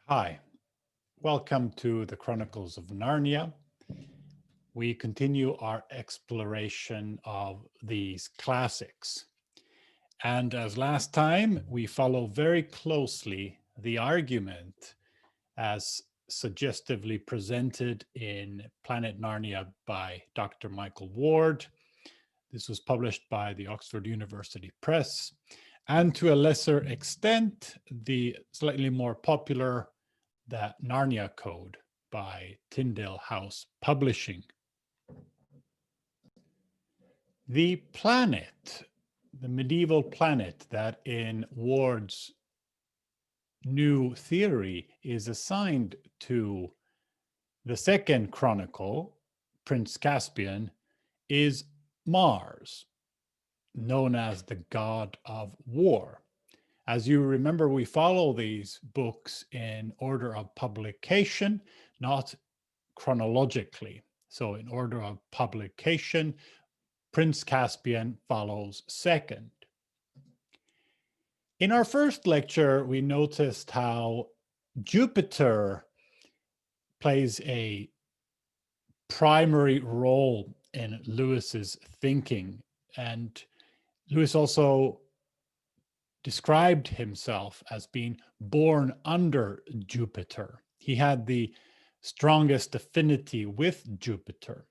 Hi, welcome to the Chronicles of Narnia. We continue our exploration of these classics. And as last time, we follow very closely the argument as suggestively presented in Planet Narnia by Dr. Michael Ward. This was published by the Oxford University Press, and to a lesser extent, the slightly more popular The Narnia Code by Tyndale House Publishing. The planet, the medieval planet that in Ward's new theory is assigned to the second chronicle, Prince Caspian, is Mars, known as the god of war. As you remember, we follow these books in order of publication, not chronologically. So in order of publication, Prince Caspian follows second. In our first lecture, we noticed how Jupiter plays a primary role in Lewis's thinking. And Lewis also described himself as being born under Jupiter. He had the strongest affinity with Jupiter.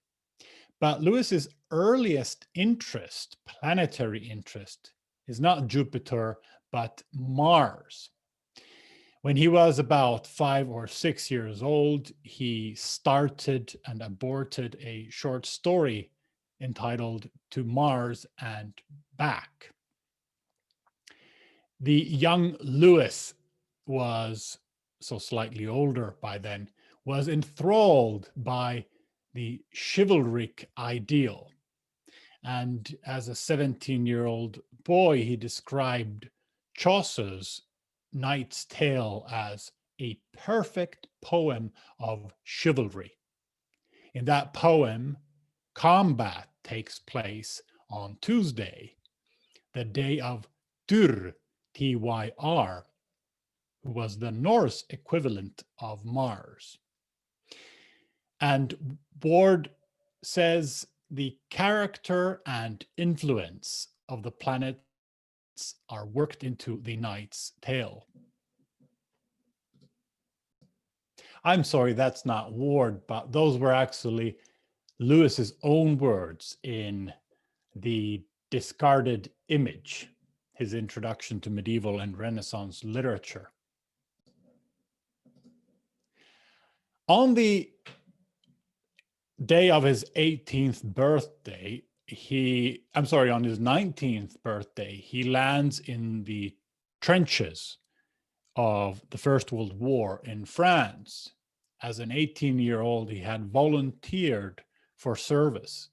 But Lewis's earliest interest, planetary interest, is not Jupiter, but Mars. When he was about 5 or 6 years old, he started and aborted a short story entitled To Mars and Back. The young Lewis was, so slightly older by then, was enthralled by the chivalric ideal. And as a 17-year-old boy, he described Chaucer's Knight's Tale as a perfect poem of chivalry. In that poem, combat takes place on Tuesday, the day of Tyr, Tyr, who was the Norse equivalent of Mars. And Ward says the character and influence of the planets are worked into the Knight's Tale. I'm sorry, that's not Ward, but those were actually Lewis's own words in the discarded image, his introduction to medieval and Renaissance literature. On the day of his 18th birthday, on his 19th birthday, he lands in the trenches of the First World War in France. As an 18-year-old, he had volunteered for service.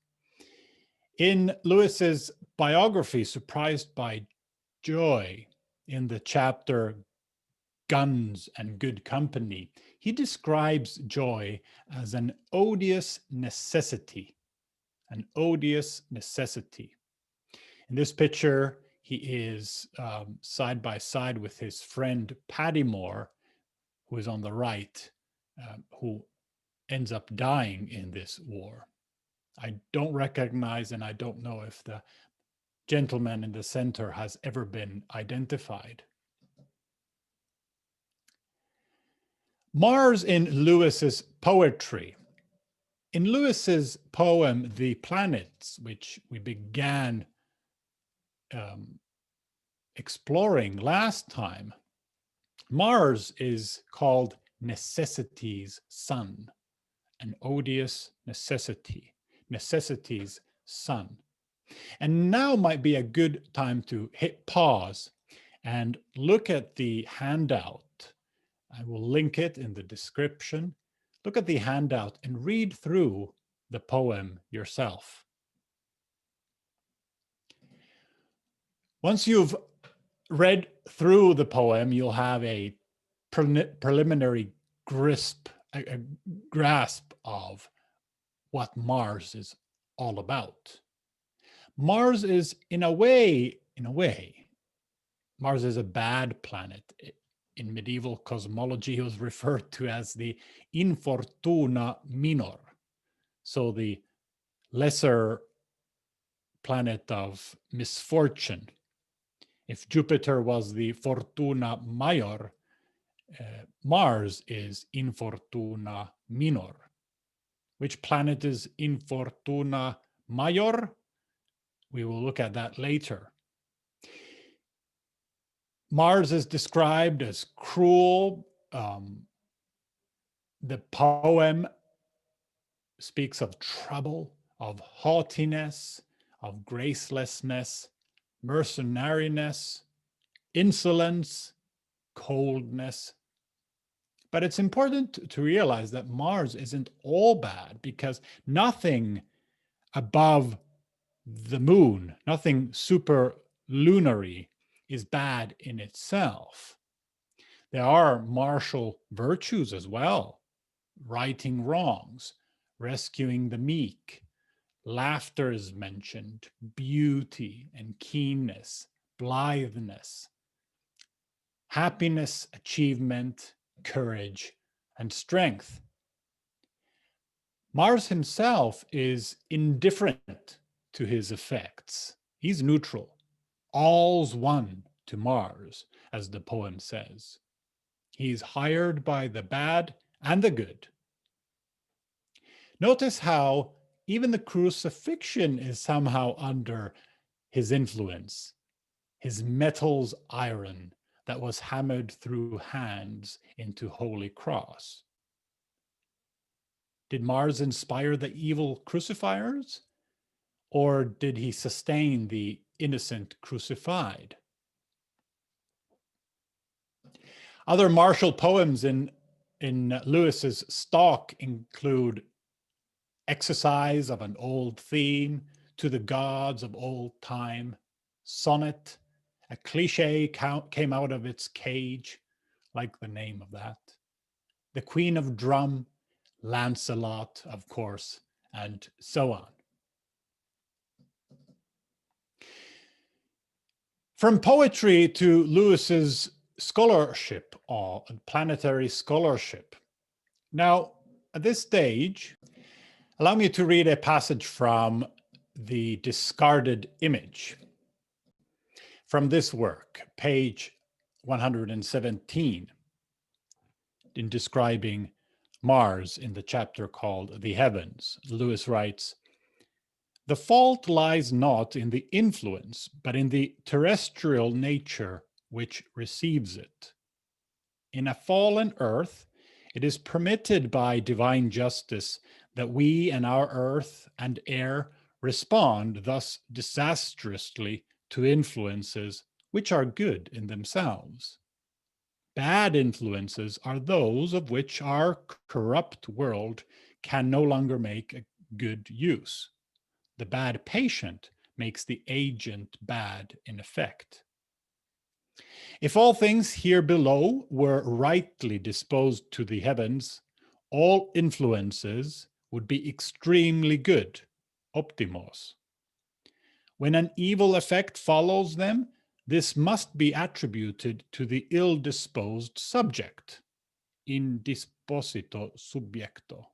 In Lewis's biography, Surprised by Joy, in the chapter Guns and Good Company, he describes joy as an odious necessity, an odious necessity. In this picture, he is side by side with his friend Paddymore, who is on the right, who ends up dying in this war. I don't recognize, and I don't know if the gentleman in the center has ever been identified. Mars in Lewis's poetry. In Lewis's poem, The Planets, which we began exploring last time, Mars is called necessity's son, an odious necessity, necessity's son. And now might be a good time to hit pause and look at the handout. I will link it in the description. Look at the handout and read through the poem yourself. Once you've read through the poem, you'll have a preliminary grasp of what Mars is all about. Mars is, in a way, Mars is a bad planet. In medieval cosmology, he was referred to as the infortuna minor, so the lesser planet of misfortune. If Jupiter was the fortuna major, Mars is infortuna minor. Which planet is infortuna major? We will look at that later. Mars is described as cruel. The poem speaks of trouble, of haughtiness, of gracelessness, mercenariness, insolence, coldness. But it's important to realize that Mars isn't all bad, because nothing above the moon, nothing superlunary, is bad in itself. There are martial virtues as well: righting wrongs, rescuing the meek. Laughter is mentioned, beauty and keenness, blitheness, happiness, achievement, courage, and strength. Mars himself is indifferent to his effects. He's neutral. All's one to Mars, as the poem says. He's hired by the bad and the good. Notice how even the crucifixion is somehow under his influence. His metal's iron that was hammered through hands into holy cross. Did Mars inspire the evil crucifiers, or did he sustain the innocent crucified? Other martial poems in Lewis's stock include Exercise of an Old Theme, To the Gods of Old Time, Sonnet, A Cliche Came Out of Its Cage, like the name of that, The Queen of Drum, Lancelot, of course, and so on. From poetry to Lewis's scholarship, or planetary scholarship. Now, at this stage, allow me to read a passage from The Discarded Image. From this work, page 117, in describing Mars in the chapter called The Heavens, Lewis writes, "The fault lies not in the influence, but in the terrestrial nature which receives it. In a fallen earth, it is permitted by divine justice that we and our earth and air respond thus disastrously to influences which are good in themselves. Bad influences are those of which our corrupt world can no longer make a good use. The bad patient makes the agent bad in effect. If all things here below were rightly disposed to the heavens, all influences would be extremely good, optimos. When an evil effect follows them, this must be attributed to the ill-disposed subject, indisposito subjecto."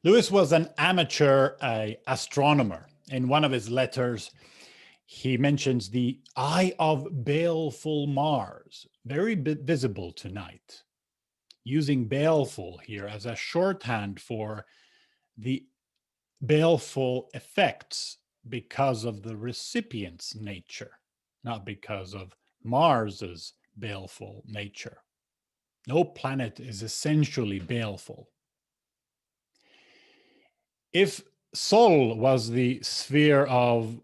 Lewis was an amateur astronomer. In one of his letters, he mentions the eye of baleful Mars, very visible tonight, using baleful here as a shorthand for the baleful effects because of the recipient's nature, not because of Mars's baleful nature. No planet is essentially baleful. If Sol was the sphere of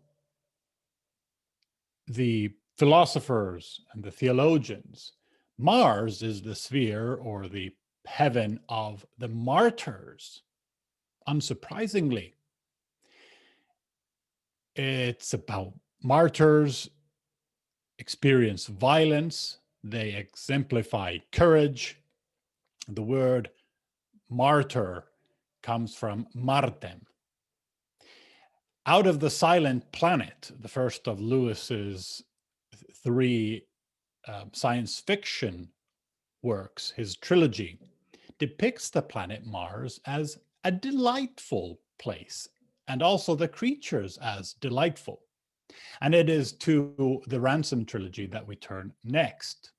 the philosophers and the theologians, Mars is the sphere or the heaven of the martyrs. Unsurprisingly, it's about martyrs experience violence, they exemplify courage. The word martyr comes from martem. Out of the Silent Planet, the first of Lewis's three science fiction works, his trilogy, depicts the planet Mars as a delightful place, and also the creatures as delightful. And it is to the Ransom trilogy that we turn next.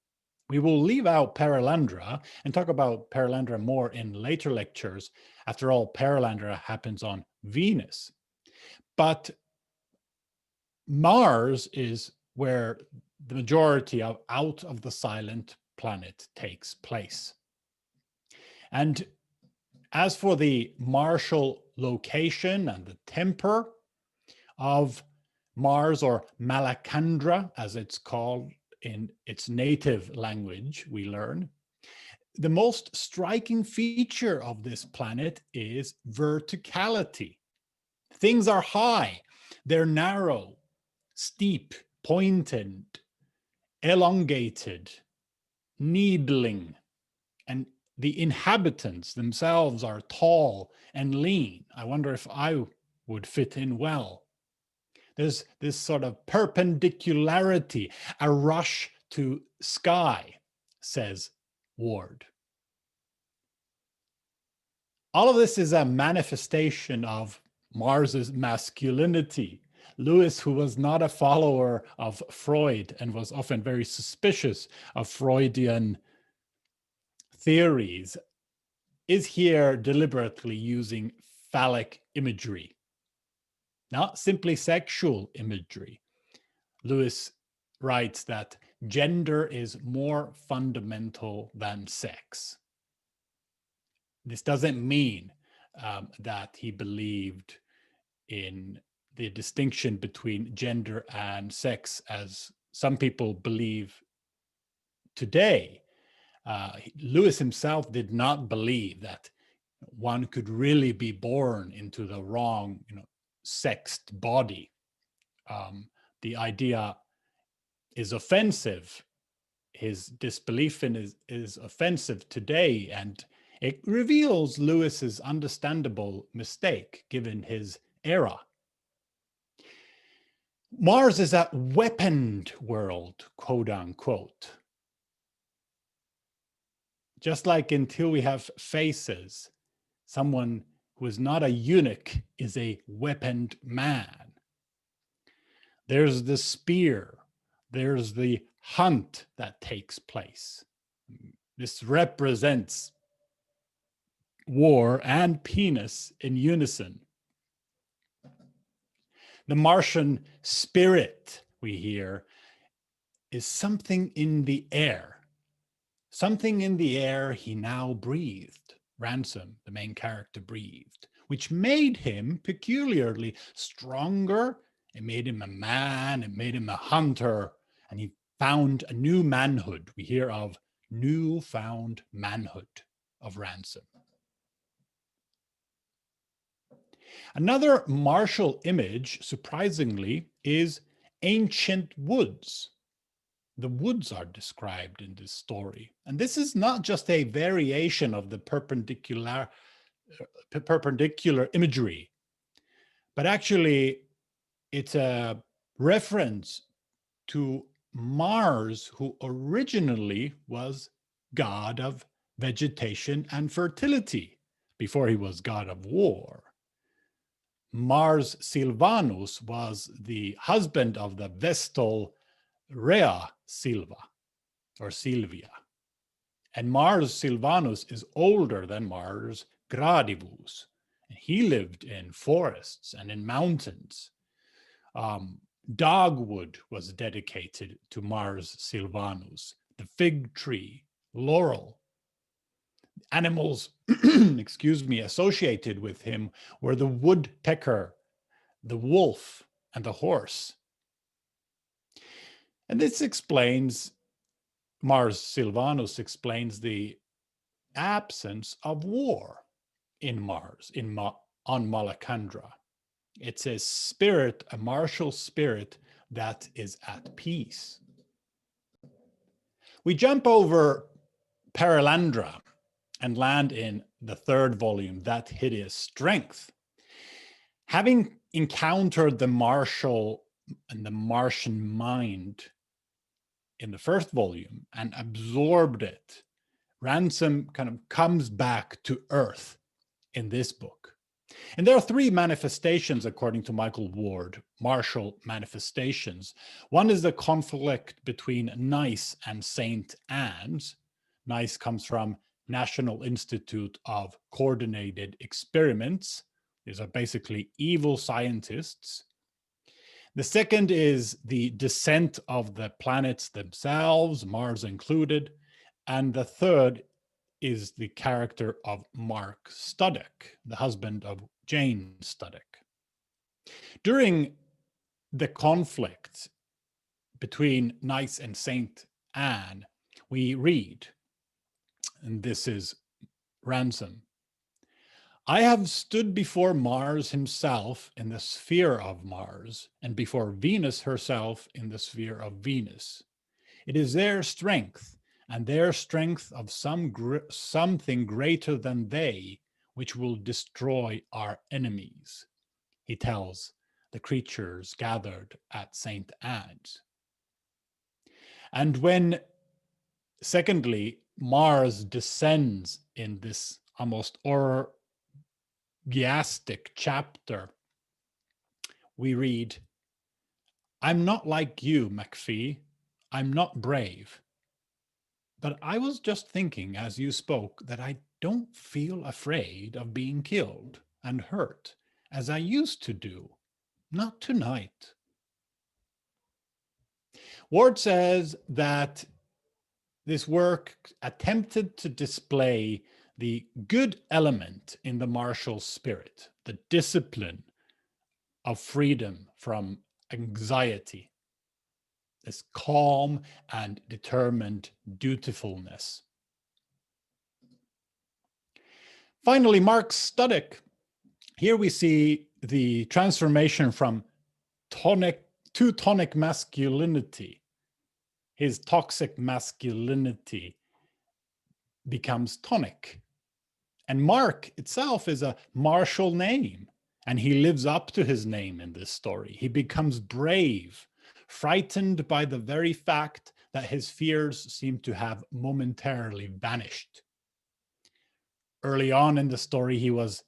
We will leave out Perelandra and talk about Perelandra more in later lectures. After all, Perelandra happens on Venus. But Mars is where the majority of Out of the Silent Planet takes place. And as for the martial location and the temper of Mars, or Malacandra, as it's called in its native language, we learn, the most striking feature of this planet is verticality. Things are high, they're narrow, steep, pointed, elongated, needling, and the inhabitants themselves are tall and lean. I wonder if I would fit in well. There's this sort of perpendicularity, a rush to sky, says Ward. All of this is a manifestation of Mars's masculinity. Lewis, who was not a follower of Freud and was often very suspicious of Freudian theories, is here deliberately using phallic imagery, not simply sexual imagery. Lewis writes that gender is more fundamental than sex. This doesn't mean that he believed in the distinction between gender and sex as some people believe today. Lewis himself did not believe that one could really be born into the wrong, sexed body. The idea is offensive. His disbelief in is offensive today, and it reveals Lewis's understandable mistake given his era. Mars is a weaponed world, quote unquote. Just like until we have faces, someone who is not a eunuch is a weaponed man. There's the spear, there's the hunt that takes place. This represents war and penis in unison. The Martian spirit, we hear, is something in the air. Something in the air he now breathed. Ransom, the main character, breathed, which made him peculiarly stronger. It made him a man, it made him a hunter, and he found a new manhood. We hear of newfound manhood of Ransom. Another martial image, surprisingly, is ancient woods. The woods are described in this story. And this is not just a variation of the perpendicular imagery, but actually it's a reference to Mars, who originally was god of vegetation and fertility before he was god of war. Mars Silvanus was the husband of the Vestal Rhea Silva, or Silvia. And Mars Silvanus is older than Mars Gradivus. And he lived in forests and in mountains. Dogwood was dedicated to Mars Silvanus, the fig tree, laurel. Animals, associated with him were the woodpecker, the wolf, and the horse. And this explains, Mars Silvanus explains the absence of war in Mars, on Malacandra. It's a spirit, a martial spirit that is at peace. We jump over Perelandra and land in the third volume, That Hideous Strength. Having encountered the martial and the Martian mind in the first volume and absorbed it, Ransom kind of comes back to Earth in this book. And there are three manifestations, according to Michael Ward, martial manifestations. One is the conflict between Nice and Saint Anne's. Nice comes from National Institute of Coordinated Experiments. These are basically evil scientists. The second is the descent of the planets themselves, Mars included. And the third is the character of Mark Studdock, the husband of Jane Studdock. During the conflict between Nice and Saint Anne, we read, and this is Ransom, I have stood before Mars himself in the sphere of Mars, and before Venus herself in the sphere of Venus. It is their strength, and their strength of something greater than they, which will destroy our enemies, he tells the creatures gathered at St. Anne's. And when, secondly, Mars descends in this almost orgiastic chapter, we read, I'm not like you, McPhee. I'm not brave. But I was just thinking as you spoke that I don't feel afraid of being killed and hurt as I used to do. Not tonight. Ward says that this work attempted to display the good element in the martial spirit, the discipline of freedom from anxiety, this calm and determined dutifulness. Finally, Mark Studdock. Here we see the transformation from tonic masculinity. His toxic masculinity becomes tonic. And Mark itself is a martial name, and he lives up to his name in this story. He becomes brave, frightened by the very fact that his fears seem to have momentarily vanished. Early on in the story, he was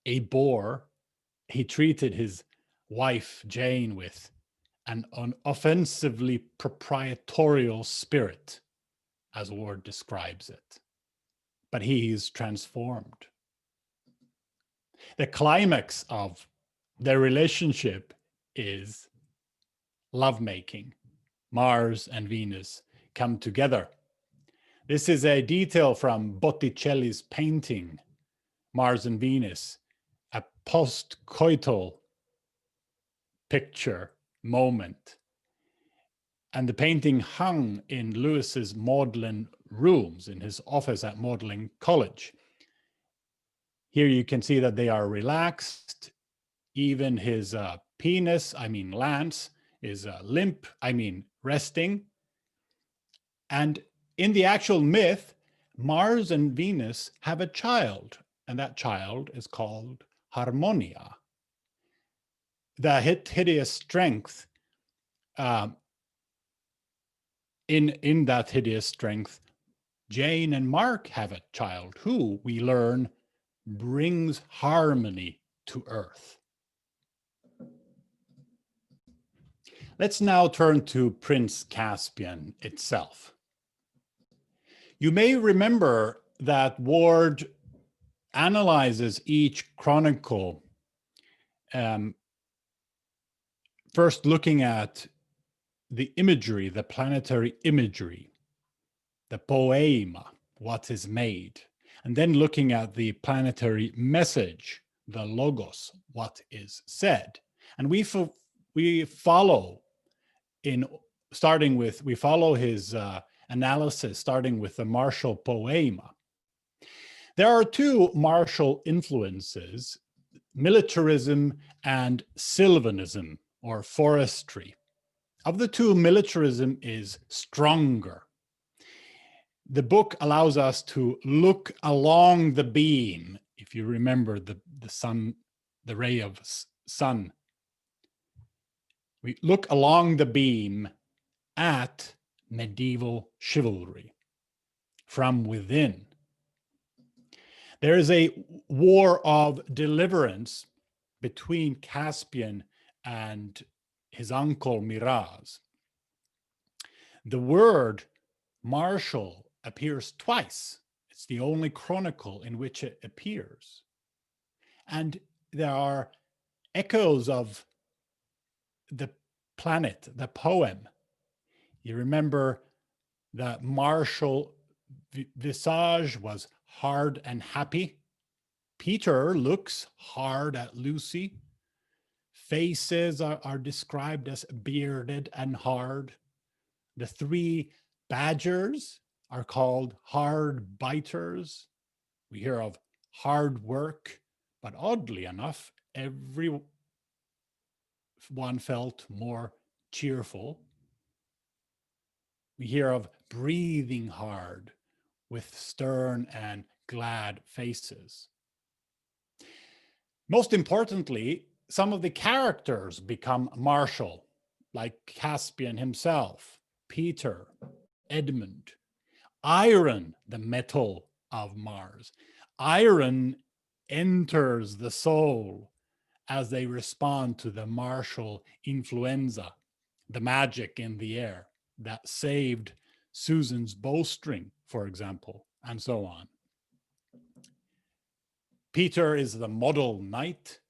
a bore. He treated his wife, Jane, with an offensively proprietorial spirit, as Ward describes it. But he is transformed. The climax of their relationship is lovemaking. Mars and Venus come together. This is a detail from Botticelli's painting, Mars and Venus, a post-coital picture moment. And the painting hung in Lewis's Magdalen rooms in his office at Magdalen College. Here you can see that they are relaxed. Even his penis, Lance, is limp, resting. And in the actual myth, Mars and Venus have a child, and that child is called Harmonia. The hideous strength, in that hideous strength, Jane and Mark have a child who, we learn, brings harmony to Earth. Let's now turn to Prince Caspian itself. You may remember that Ward analyzes each chronicle, first looking at the imagery, the planetary imagery, the poeima, what is made, and then looking at the planetary message, the logos, what is said. And we follow his analysis, starting with the martial poema. There are two martial influences, militarism and sylvanism, or forestry. Of the two, militarism is stronger. The book allows us to look along the beam. If you remember the sun, the ray of sun. We look along the beam at medieval chivalry from within. There is a war of deliverance between Caspian and his uncle Miraz. The word martial appears twice. It's the only chronicle in which it appears. And there are echoes of the planet, the poem. You remember that martial visage was hard and happy. Peter looks hard at Lucy. Faces are described as bearded and hard. The three badgers are called hard biters. We hear of hard work, but oddly enough, everyone felt more cheerful. We hear of breathing hard with stern and glad faces. Most importantly, some of the characters become martial, like Caspian himself, Peter, Edmund. Iron, the metal of Mars. Iron enters the soul as they respond to the martial influenza, the magic in the air that saved Susan's bowstring, for example, and so on. Peter is the model knight,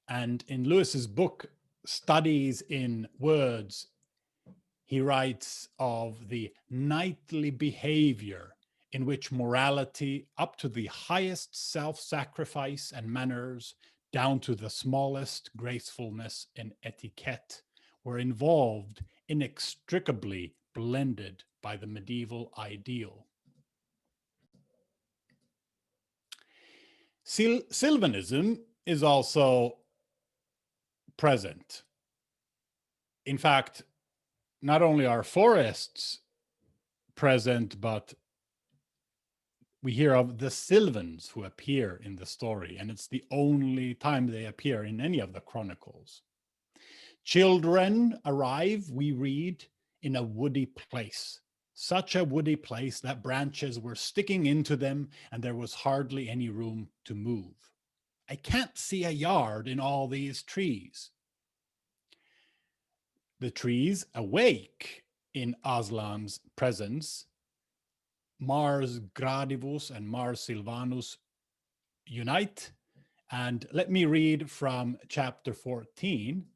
and in Lewis's book, Studies in Words, he writes of the knightly behavior in which morality, up to the highest self-sacrifice and manners, down to the smallest gracefulness and etiquette, were involved, inextricably blended by the medieval ideal. Sylvanism is also present. In fact, not only are forests present, but we hear of the Sylvans who appear in the story, and it's the only time they appear in any of the chronicles. Children arrive, we read, in a woody place, such a woody place that branches were sticking into them and there was hardly any room to move. I can't see a yard in all these trees. The trees awake in Aslan's presence. Mars Gradivus and Mars Silvanus unite. And let me read from chapter 14.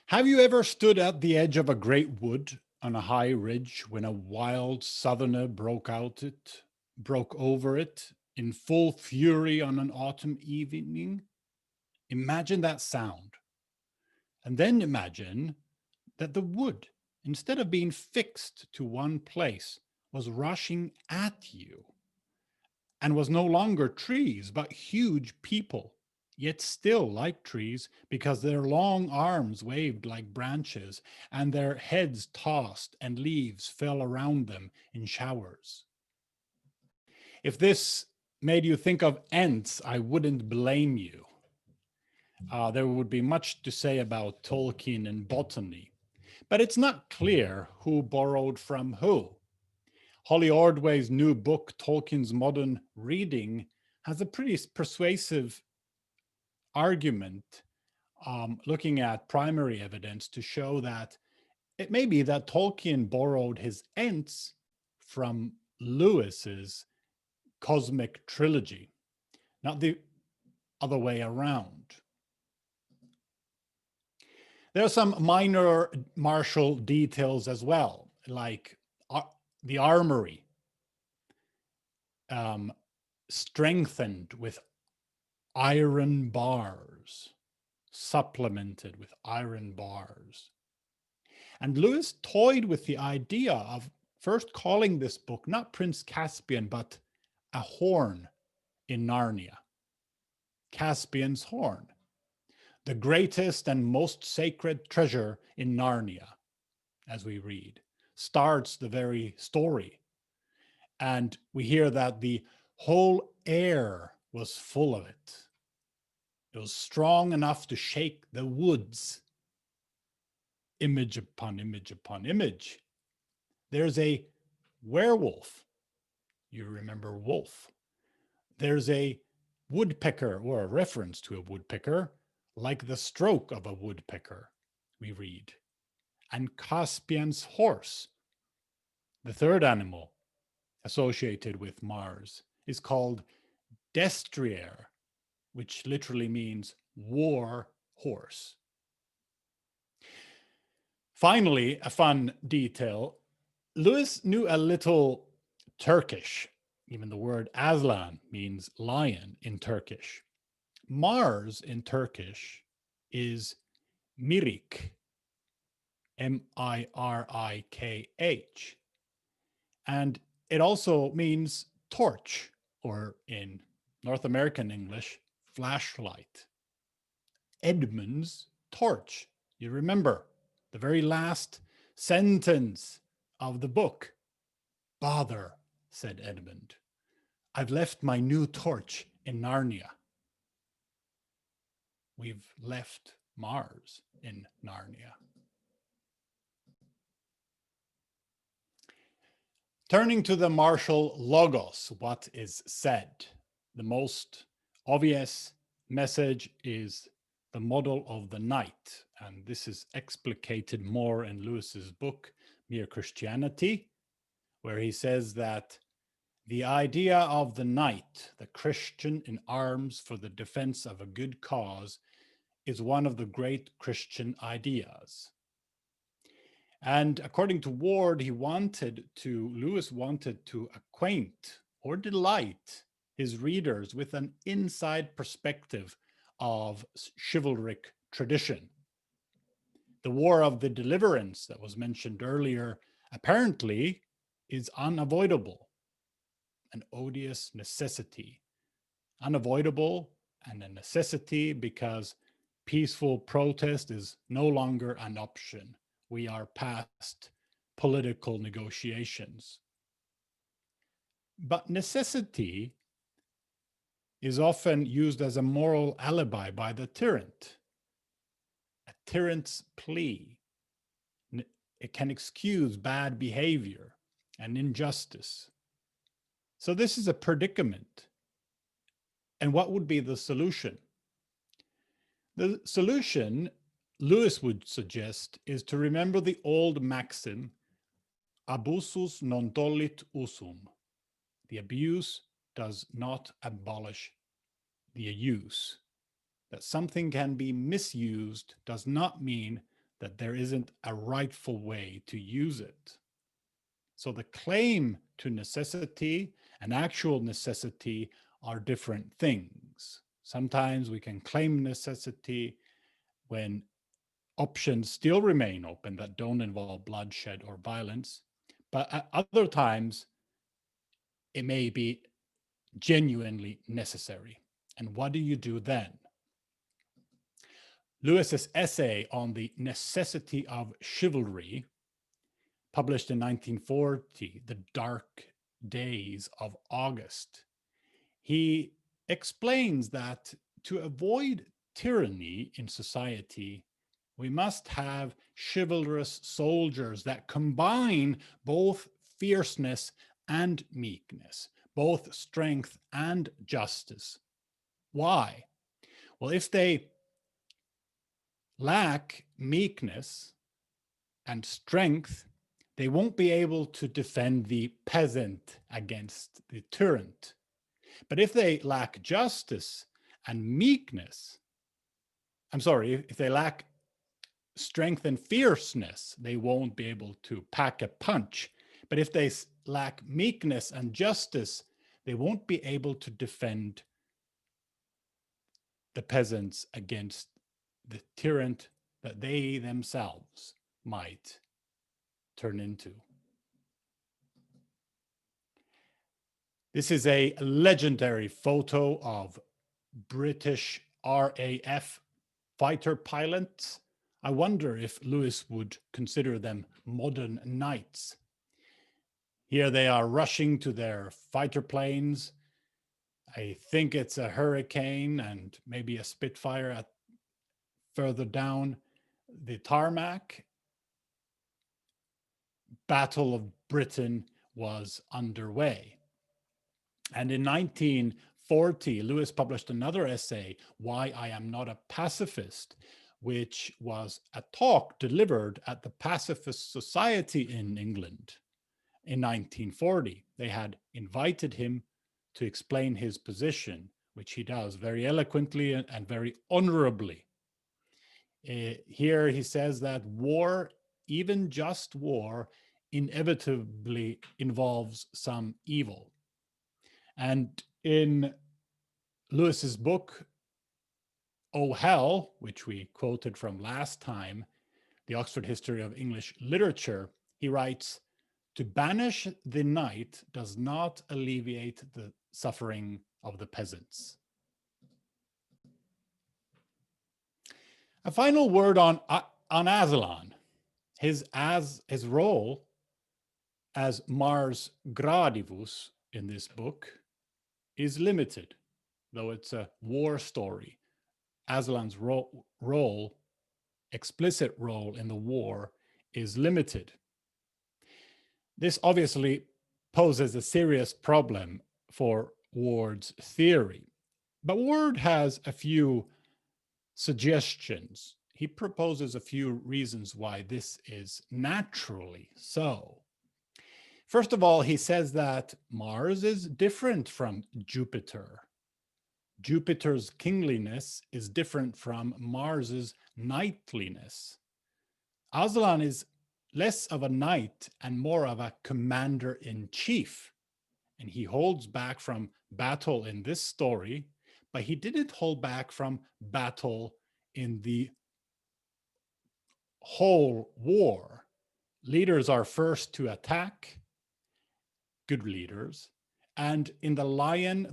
Have you ever stood at the edge of a great wood on a high ridge when a wild southerner broke over it in full fury on an autumn evening? Imagine that sound. And then imagine that the wood, instead of being fixed to one place, was rushing at you and was no longer trees, but huge people, yet still like trees because their long arms waved like branches and their heads tossed and leaves fell around them in showers. If this made you think of ants, I wouldn't blame you. There would be much to say about Tolkien and botany, but it's not clear who borrowed from who. Holly Ordway's new book, Tolkien's Modern Reading, has a pretty persuasive argument looking at primary evidence to show that it may be that Tolkien borrowed his Ents from Lewis's cosmic trilogy, not the other way around. There are some minor martial details as well, like the armory, strengthened with iron bars, supplemented with iron bars. And Lewis toyed with the idea of first calling this book not Prince Caspian, but a horn in Narnia. Caspian's horn, the greatest and most sacred treasure in Narnia, as we read, starts the very story. And we hear that the whole air was full of it. It was strong enough to shake the woods. Image upon image upon image. There's a werewolf. You remember wolf. There's a woodpecker, or a reference to a woodpecker, like the stroke of a woodpecker, we read. And Caspian's horse, the third animal associated with Mars, is called destrier, which literally means war horse. Finally, a fun detail. Lewis knew a little Turkish. Even the word aslan means lion in Turkish. Mars in Turkish is mirik, M-I-R-I-K-H. And it also means torch, or in North American English, flashlight. Edmund's torch. You remember the very last sentence of the book. Bother, said Edmund. I've left my new torch in Narnia. We've left Mars in Narnia. Turning to the martial logos, what is said? The most obvious message is the model of the knight, and this is explicated more in Lewis's book, Mere Christianity, where he says that the idea of the knight, the Christian in arms for the defense of a good cause, is one of the great Christian ideas. And according to Ward, Lewis wanted to acquaint or delight his readers with an inside perspective of chivalric tradition. The War of the Deliverance that was mentioned earlier apparently is unavoidable, an odious necessity. Unavoidable and a necessity because peaceful protest is no longer an option. We are past political negotiations. But necessity is often used as a moral alibi by the tyrant. A tyrant's plea. It can excuse bad behavior and injustice. So this is a predicament. And what would be the solution? The solution, Lewis would suggest, is to remember the old maxim, abusus non tollit usum. The abuse does not abolish the use. That something can be misused does not mean that there isn't a rightful way to use it. So the claim to necessity and actual necessity are different things. Sometimes we can claim necessity when options still remain open that don't involve bloodshed or violence, but at other times it may be genuinely necessary. And what do you do then? Lewis's essay on the necessity of chivalry, published in 1940, The Dark Days of August, he explains that to avoid tyranny in society, we must have chivalrous soldiers that combine both fierceness and meekness, both strength and justice. Why? Well, if they lack meekness and strength, they won't be able to defend the peasant against the tyrant. But if they lack justice and meekness, if they lack strength and fierceness, they won't be able to pack a punch. But if they lack meekness and justice, they won't be able to defend the peasants against the tyrant that they themselves might turn into. This is a legendary photo of British RAF fighter pilots. I wonder if Lewis would consider them modern knights. Here they are rushing to their fighter planes, I think it's a hurricane and maybe a Spitfire at further down the tarmac. Battle of Britain was underway. And in 1940, Lewis published another essay, Why I Am Not a Pacifist, which was a talk delivered at the Pacifist Society in England in 1940. They had invited him to explain his position, which he does very eloquently and very honorably. Here he says that war, even just war, inevitably involves some evil. And in Lewis's book, Oh Hell, which we quoted from last time, the Oxford History of English Literature, he writes, to banish the night does not alleviate the suffering of the peasants. A final word on Aslan. His role as Mars Gradivus in this book is limited, though it's a war story. Aslan's role, explicit role in the war, is limited. This obviously poses a serious problem for Ward's theory, but Ward has a few suggestions. He proposes a few reasons why this is naturally so. First of all, he says that Mars is different from Jupiter. Jupiter's kingliness is different from Mars's knightliness. Aslan is less of a knight and more of a commander-in-chief, and he holds back from battle in this story, but he didn't hold back from battle in the whole war. Leaders are first to attack, good leaders, and in The Lion,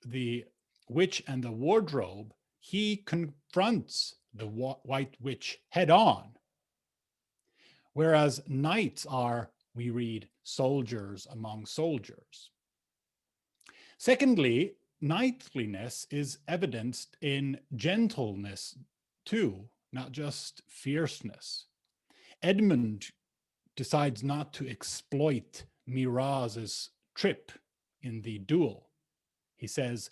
the Witch and the Wardrobe, he confronts the White Witch head on. Whereas knights are, we read, soldiers among soldiers. Secondly, knightliness is evidenced in gentleness too, not just fierceness. Edmund decides not to exploit Miraz's trip in the duel. He says,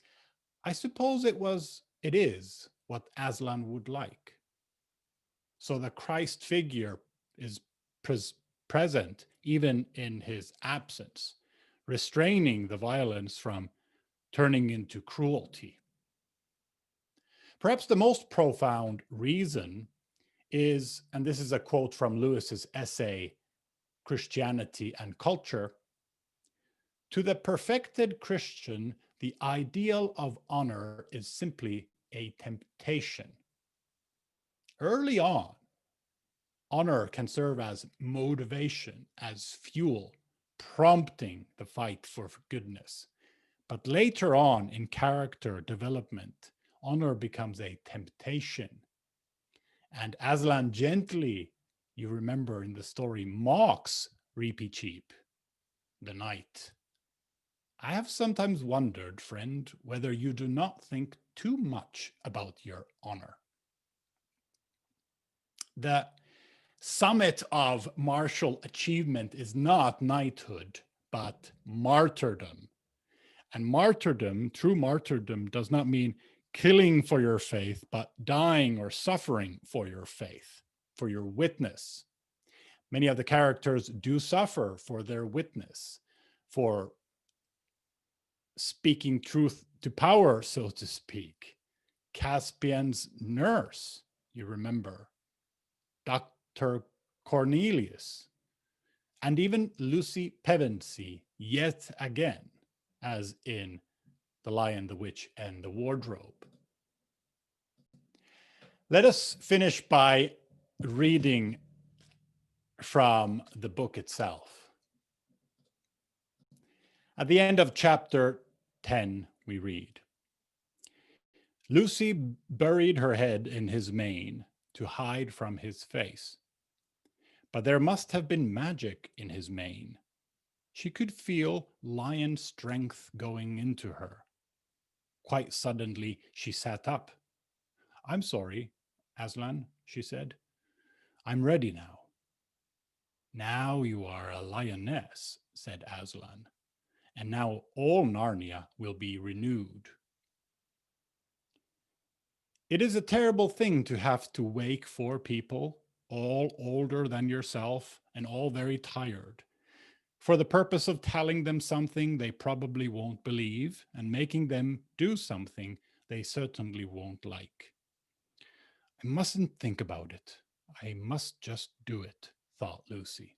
I suppose it is what Aslan would like. So the Christ figure is present even in his absence, restraining the violence from turning into cruelty. Perhaps the most profound reason is, and this is a quote from Lewis's essay, Christianity and Culture, to the perfected Christian, the ideal of honor is simply a temptation. Early on, honor can serve as motivation, as fuel, prompting the fight for goodness. But later on in character development, honor becomes a temptation. And Aslan gently, you remember in the story, mocks Reepicheep, the knight. I have sometimes wondered, friend, whether you do not think too much about your honor. The summit of martial achievement is not knighthood, but martyrdom. And martyrdom, true martyrdom, does not mean killing for your faith, but dying or suffering for your faith, for your witness. Many of the characters do suffer for their witness, for speaking truth to power, so to speak. Caspian's nurse, you remember, Dr. Cornelius, and even Lucy Pevensey, yet again, as in The Lion, the Witch, and the Wardrobe. Let us finish by reading from the book itself. At the end of chapter 10, we read, Lucy buried her head in his mane to hide from his face. But there must have been magic in his mane. She could feel lion strength going into her, Quite suddenly, she sat up. I'm sorry, Aslan, she said. I'm ready now. Now you are a lioness, said Aslan, and now all Narnia will be renewed. It is a terrible thing to have to wake 4 people, all older than yourself and all very tired, for the purpose of telling them something they probably won't believe and making them do something they certainly won't like. I mustn't think about it. I must just do it, thought Lucy.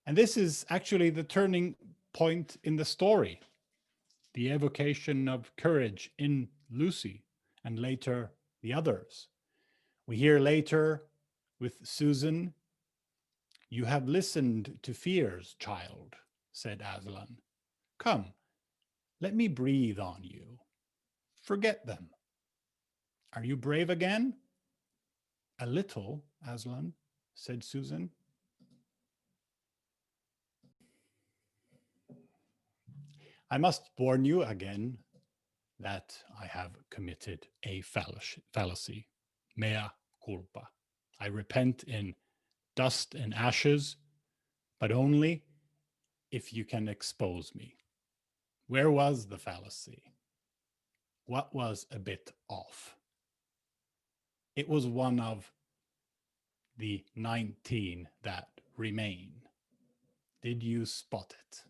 And this is actually the turning point in the story, the evocation of courage in Lucy and later the others. We hear later with Susan, you have listened to fears, child, said Aslan. Come, let me breathe on you. Forget them. Are you brave again? A little, Aslan, said Susan. I must warn you again that I have committed a fallacy. Mea culpa. I repent in dust and ashes, but only if you can expose me. Where was the fallacy? What was a bit off? It was one of the 19 that remain. Did you spot it?